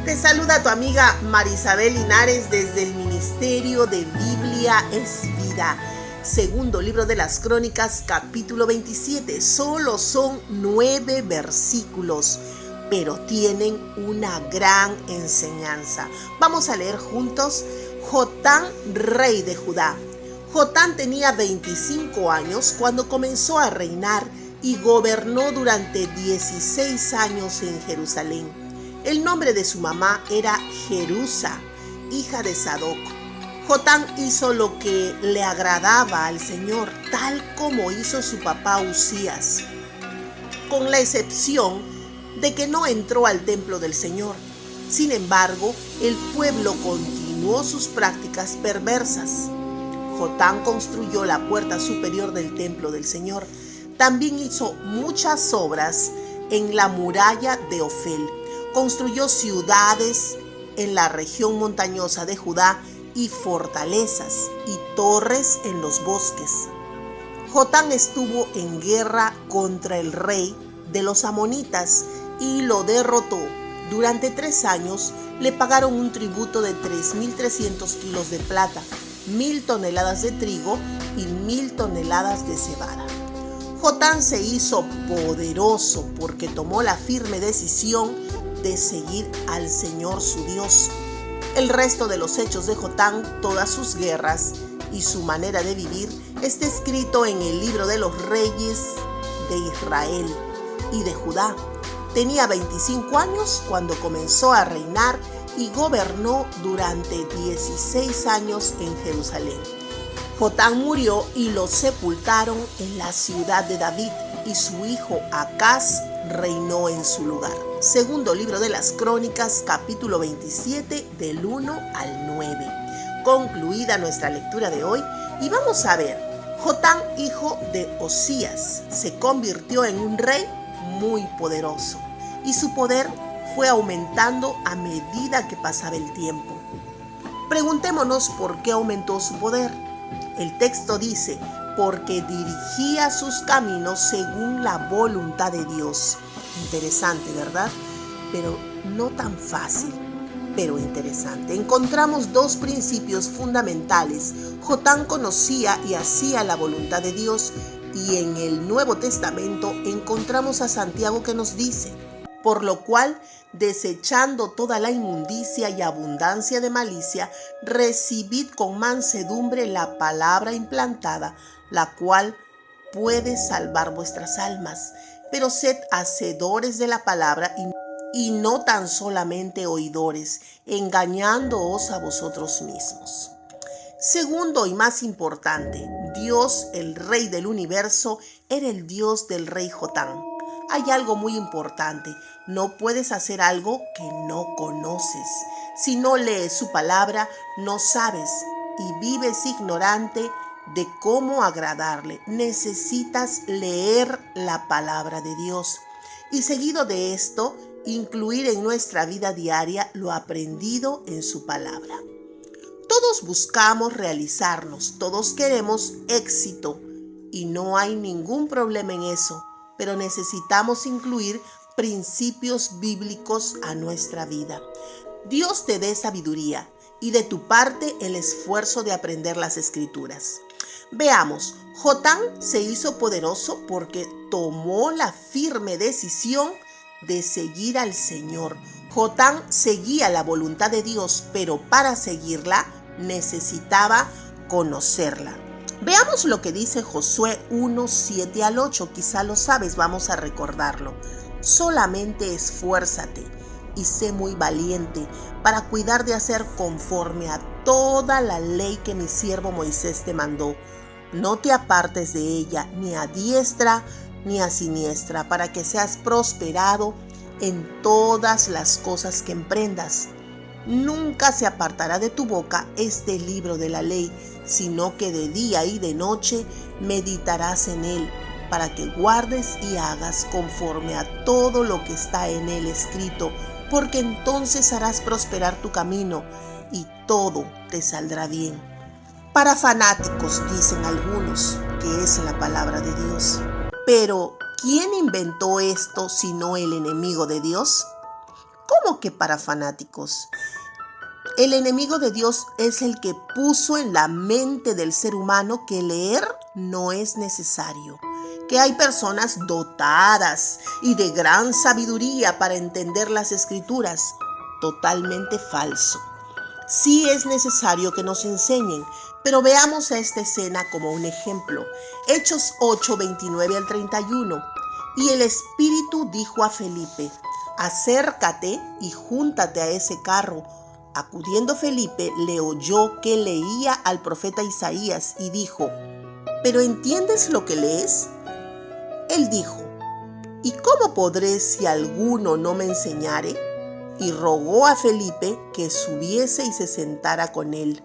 Te saluda tu amiga Marisabel Linares desde el Ministerio de Biblia es Vida. Segundo libro de las Crónicas, capítulo 27. Solo son 9 versículos, pero tienen una gran enseñanza. Vamos a leer juntos. Jotán, rey de Judá. Jotán tenía 25 años cuando comenzó a reinar y gobernó durante 16 años en Jerusalén. El nombre de su mamá era Jerusa, hija de Sadoc. Jotán hizo lo que le agradaba al Señor, tal como hizo su papá Uzías, con la excepción de que no entró al templo del Señor. Sin embargo, el pueblo continuó sus prácticas perversas. Jotán construyó la puerta superior del templo del Señor. También hizo muchas obras en la muralla de Ofel. Construyó ciudades en la región montañosa de Judá y fortalezas y torres en los bosques. Jotán estuvo en guerra contra el rey de los amonitas y lo derrotó. Durante 3 años le pagaron un tributo de 3.300 kilos de plata, 1.000 toneladas de trigo y 1.000 toneladas de cebada. Jotán se hizo poderoso porque tomó la firme decisión de seguir al Señor su Dios. El resto de los hechos de Jotán, todas sus guerras y su manera de vivir, está escrito en el libro de los reyes de Israel y de Judá. Tenía 25 años cuando comenzó a reinar y gobernó durante 16 años en Jerusalén. Jotán murió y lo sepultaron en la ciudad de David y su hijo Acaz reinó en su lugar. Segundo libro de las Crónicas, capítulo 27, del 1 al 9. Concluida nuestra lectura de hoy, y vamos a ver, Jotán, hijo de Osías, se convirtió en un rey muy poderoso, y su poder fue aumentando a medida que pasaba el tiempo. Preguntémonos por qué aumentó su poder. El texto dice, porque dirigía sus caminos según la voluntad de Dios. Interesante, ¿verdad? Pero no tan fácil, pero interesante. Encontramos 2 principios fundamentales. Jotán conocía y hacía la voluntad de Dios, y en el Nuevo Testamento encontramos a Santiago que nos dice, por lo cual, desechando toda la inmundicia y abundancia de malicia, recibid con mansedumbre la palabra implantada, la cual puede salvar vuestras almas. Pero sed hacedores de la palabra y no tan solamente oidores, engañándoos a vosotros mismos. Segundo y más importante, Dios, el Rey del universo, era el Dios del rey Jotán. Hay algo muy importante, no puedes hacer algo que no conoces. Si no lees su palabra, no sabes y vives ignorante de cómo agradarle. Necesitas leer la palabra de Dios. Y seguido de esto, incluir en nuestra vida diaria lo aprendido en su palabra. Todos buscamos realizarnos, todos queremos éxito y no hay ningún problema en eso. Pero necesitamos incluir principios bíblicos a nuestra vida. Dios te dé sabiduría y de tu parte el esfuerzo de aprender las Escrituras. Veamos, Jotán se hizo poderoso porque tomó la firme decisión de seguir al Señor. Jotán seguía la voluntad de Dios, pero para seguirla necesitaba conocerla. Veamos lo que dice Josué 1, 7 al 8, quizá lo sabes, vamos a recordarlo. Solamente esfuérzate y sé muy valiente para cuidar de hacer conforme a toda la ley que mi siervo Moisés te mandó. No te apartes de ella, ni a diestra ni a siniestra, para que seas prosperado en todas las cosas que emprendas. Nunca se apartará de tu boca este libro de la ley, sino que de día y de noche meditarás en él, para que guardes y hagas conforme a todo lo que está en él escrito, porque entonces harás prosperar tu camino y todo te saldrá bien. Para fanáticos, dicen algunos, que es la palabra de Dios. Pero, ¿quién inventó esto sino el enemigo de Dios? ¿Cómo que para fanáticos? El enemigo de Dios es el que puso en la mente del ser humano que leer no es necesario, que hay personas dotadas y de gran sabiduría para entender las escrituras. Totalmente falso. Sí es necesario que nos enseñen, pero veamos a esta escena como un ejemplo. Hechos 8, 29 al 31. Y el Espíritu dijo a Felipe: acércate y júntate a ese carro. Acudiendo Felipe, le oyó que leía al profeta Isaías y dijo: ¿pero entiendes lo que lees? Él dijo: ¿y cómo podré si alguno no me enseñare? Y rogó a Felipe que subiese y se sentara con él.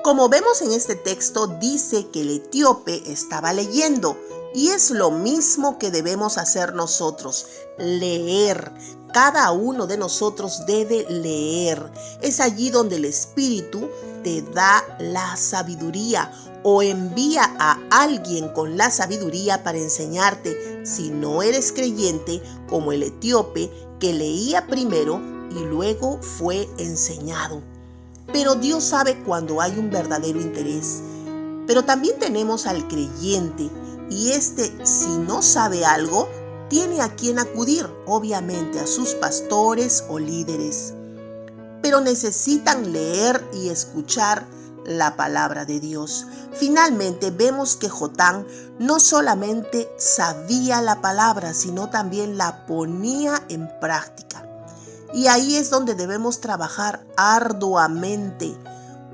Como vemos en este texto, dice que el etíope estaba leyendo, y es lo mismo que debemos hacer nosotros: leer. Cada uno de nosotros debe leer. Es allí donde el Espíritu te da la sabiduría o envía a alguien con la sabiduría para enseñarte, si no eres creyente, como el etíope que leía primero y luego fue enseñado. Pero Dios sabe cuando hay un verdadero interés. Pero también tenemos al creyente, y si no sabe algo, tiene a quien acudir, obviamente a sus pastores o líderes. Pero necesitan leer y escuchar la palabra de Dios. Finalmente vemos que Jotán no solamente sabía la palabra, sino también la ponía en práctica. Y ahí es donde debemos trabajar arduamente,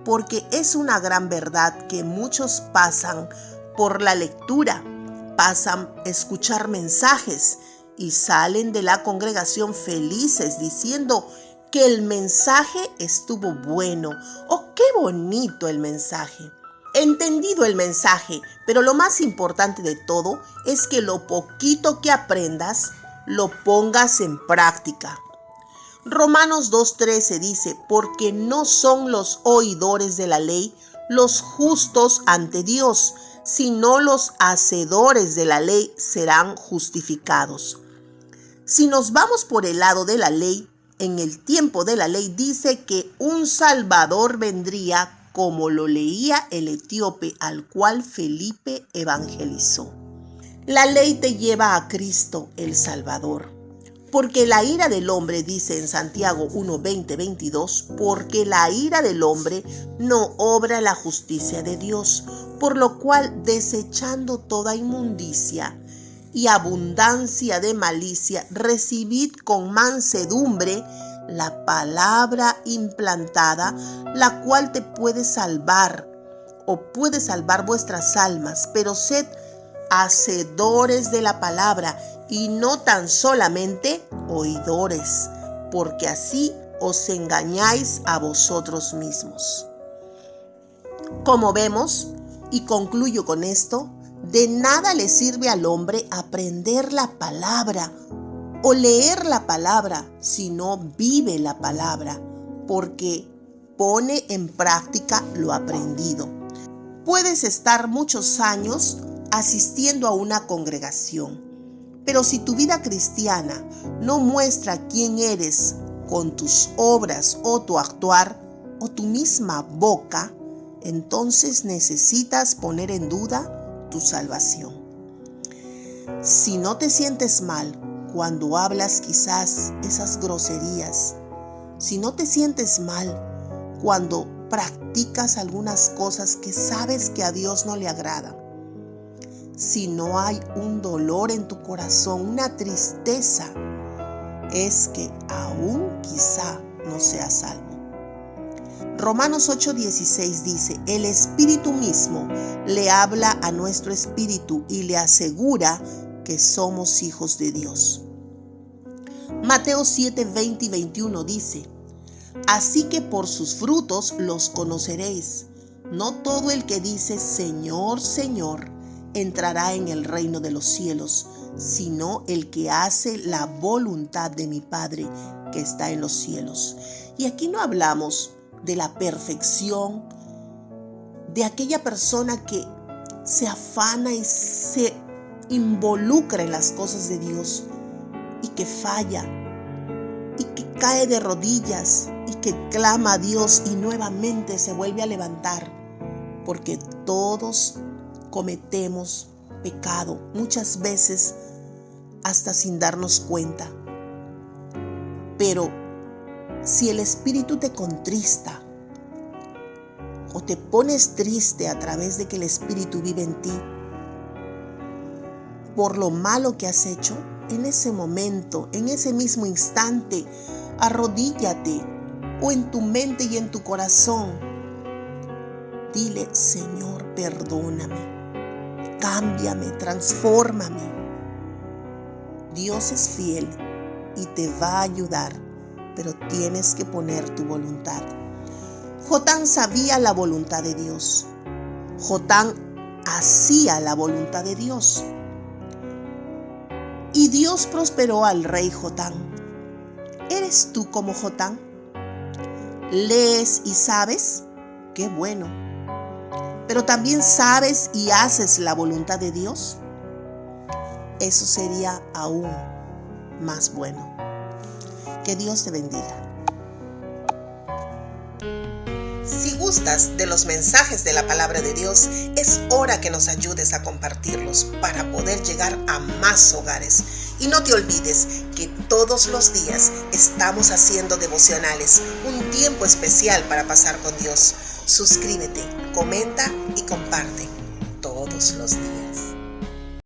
porque es una gran verdad que muchos pasan por la lectura, pasan a escuchar mensajes y salen de la congregación felices diciendo que el mensaje estuvo bueno o qué bonito el mensaje. Entendido el mensaje, pero lo más importante de todo es que lo poquito que aprendas lo pongas en práctica. Romanos 2:13 dice: porque no son los oidores de la ley los justos ante Dios, sino los hacedores de la ley serán justificados. Si nos vamos por el lado de la ley, en el tiempo de la ley dice que un Salvador vendría, como lo leía el etíope al cual Felipe evangelizó. La ley te lleva a Cristo, el Salvador. Porque la ira del hombre, dice en Santiago 1:20-22, porque la ira del hombre no obra la justicia de Dios, por lo cual, desechando toda inmundicia y abundancia de malicia, recibid con mansedumbre la palabra implantada, la cual te puede salvar o puede salvar vuestras almas, pero sed hacedores de la palabra y no tan solamente oidores, porque así os engañáis a vosotros mismos. Como vemos, y concluyo con esto, de nada le sirve al hombre aprender la palabra o leer la palabra si no vive la palabra, porque pone en práctica lo aprendido. Puedes estar muchos años asistiendo a una congregación, pero si tu vida cristiana no muestra quién eres con tus obras o tu actuar o tu misma boca, entonces necesitas poner en duda tu salvación. Si no te sientes mal cuando hablas quizás esas groserías, si no te sientes mal cuando practicas algunas cosas que sabes que a Dios no le agrada, si no hay un dolor en tu corazón, una tristeza, es que aún quizá no seas salvo. Romanos 8:16 dice: el Espíritu mismo le habla a nuestro espíritu y le asegura que somos hijos de Dios. Mateo 7:20 y 21 dice: así que por sus frutos los conoceréis. No todo el que dice Señor, Señor, entrará en el reino de los cielos, sino el que hace la voluntad de mi Padre que está en los cielos. Y aquí no hablamos de la perfección, de aquella persona que se afana y se involucra en las cosas de Dios y que falla y que cae de rodillas y que clama a Dios y nuevamente se vuelve a levantar, porque todos cometemos pecado, muchas veces hasta sin darnos cuenta. Pero si el Espíritu te contrista o te pones triste a través de que el Espíritu vive en ti por lo malo que has hecho, en ese momento, en ese mismo instante, arrodíllate o en tu mente y en tu corazón. Dile: Señor, perdóname, cámbiame, transfórmame. Dios es fiel y te va a ayudar, pero tienes que poner tu voluntad. Jotán sabía la voluntad de Dios. Jotán hacía la voluntad de Dios. Y Dios prosperó al rey Jotán. ¿Eres tú como Jotán? ¿Lees y sabes? ¡Qué bueno! ¿Pero también sabes y haces la voluntad de Dios? Eso sería aún más bueno. Que Dios te bendiga. Si gustas de los mensajes de la palabra de Dios, es hora que nos ayudes a compartirlos para poder llegar a más hogares. Y no te olvides que todos los días estamos haciendo devocionales, un tiempo especial para pasar con Dios. Suscríbete, comenta y comparte todos los días.